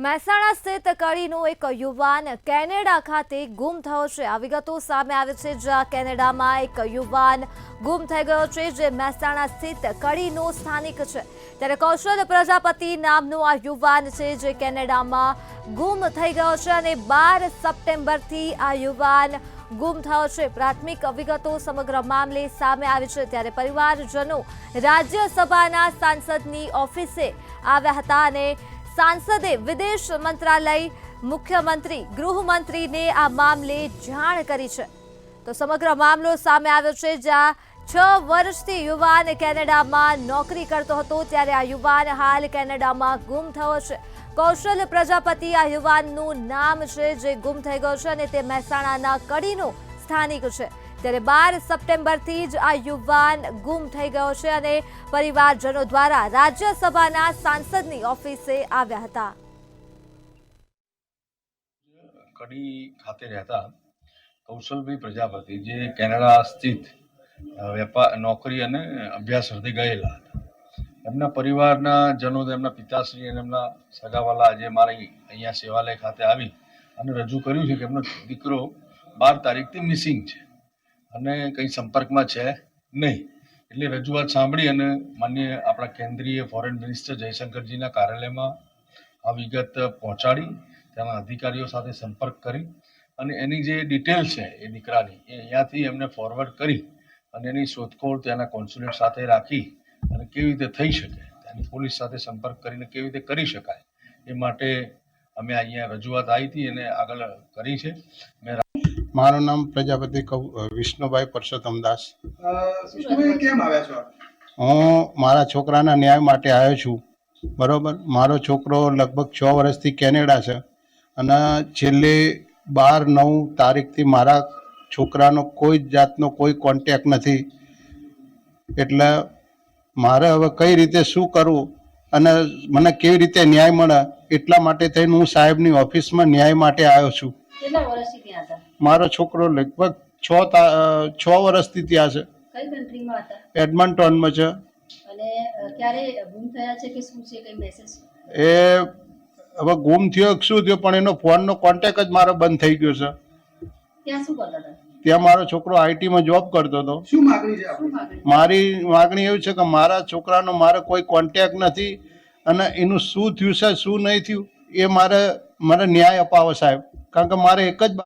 મહેસાણા સ્થિત કડીનો એક યુવાન કેનેડા ખાતે ગુમ થયો છે। આ વિગતો સામે આવે છે, જ્યાં કેનેડામાં એક યુવાન ગુમ થઈ ગયો છે, જે મહેસાણા સ્થિત કડીનો સ્થાનિક છે। ત્યારે કૌશલ પ્રજાપતિ નામનો આ યુવાન છે, જે કેનેડામાં ગુમ થઈ ગયો છે અને 12 સપ્ટેમ્બરથી આ યુવાન ગુમ થયો છે। પ્રાથમિક વિગતો સમગ્ર મામલે સામે આવી છે। ત્યારે પરિવારજનો રાજ્યસભાના સાંસદની ઓફિસે આવ્યા હતા અને सांसदे विदेश मंत्रालय मुख्यमंत्री गृहमंत्री ने आ मामले जाण करी छे। तो समग्र मामलो सामे आव्यो छे, ज्यां 6 वर्षथी युवान केनेडामां नौकरी करतो हतो, त्यारे आ युवान हाल केनेडामां गुम थयो छे। कौशल प्रजापति आ युवाननुं नाम छे, जे गुम थई गयो छे अने ते महेसाणाना कડીनो स्थानिक छे। ત્યારે 12 સપ્ટેમ્બરથી જ આ યુવાન ગુમ થઈ ગયો છે અને પરિવારજનો દ્વારા રાજ્યસભાના સાંસદની ઓફિસે આવ્યા હતા। કડી ખાતે રહેતા કૌશલભાઈ પ્રજાપતિ જે કેનેડા સ્થિત વેપાર નોકરી અને અભ્યાસ અર્થે ગયેલા હતા, એમના પરિવારના જનો, એમના પિતાશ્રી અને એમના સગાવાલા આજે મારી અહીંયા સેવાલય ખાતે આવી અને રજૂ કર્યું છે કે એમનો દીકરો 12 તારીખથી મિસિંગ છે અને કંઈ સંપર્કમાં છે નહીં। એટલે રજૂઆત સાંભળી અને માનનીય આપણા કેન્દ્રીય ફોરેન મિનિસ્ટર જયશંકરજીના કાર્યાલયમાં આ વિગત પહોંચાડી, તેના અધિકારીઓ સાથે સંપર્ક કરી અને એની જે ડિટેલ છે એ દીકરાની એ અહીંયાથી એમને ફોરવર્ડ કરી અને એની શોધખોળ ત્યાંના કોન્સ્યુલેટ સાથે રાખી અને કેવી રીતે થઈ શકે, ત્યાંની પોલીસ સાથે સંપર્ક કરીને કેવી રીતે કરી શકાય એ માટે અમે અહીંયા રજૂઆત આવી હતી અને આગળ કરી છે। મેં મારું નામ પ્રજાપતિ વિષ્ણુભાઈ પરસોત્તમદાસ। કેમ આવ્યા છો? હું મારા છોકરાના ન્યાય માટે આવ્યો છું। બરોબર, મારો છોકરો લગભગ 6 વર્ષથી કેનેડા છે અને છેલ્લે 12/9 તારીખથી મારા છોકરાનો કોઈ જાતનો કોઈ કોન્ટેક્ટ નથી। એટલે મારે હવે કઈ રીતે શું કરવું અને મને કેવી રીતે ન્યાય મળે, એટલા માટે થઈને હું સાહેબની ઓફિસમાં ન્યાય માટે આવ્યો છું। કેટલા વર્ષથી ત્યાં હતા? મારો છોકરો લગભગ 6 વર્ષથી ત્યાં છે। કઈ કન્ટ્રીમાં હતા? એડમન્ટોનમાં છે। અને ક્યારે ગુમ થયા છે કે શું છે, કઈ મેસેજ? એ હવે ગુમ થયો શું થયો, પણ એનો ફોનનો કોન્ટેક્ટ જ મારો બંધ થઈ ગયો છે। ત્યાં શું કરતા હતા? ત્યાં મારો છોકરો આઈટીમાં જોબ કરતો હતો। શું માગણી છે આપની? મારી માગણી એવી છે કે મારા છોકરાનો મારે કોઈ કોન્ટેક્ટ નથી અને એનું શું થયું છે શું નહીં થયું એ મારે ન્યાય અપાવો સાહેબ, કારણ કે મારે એક જ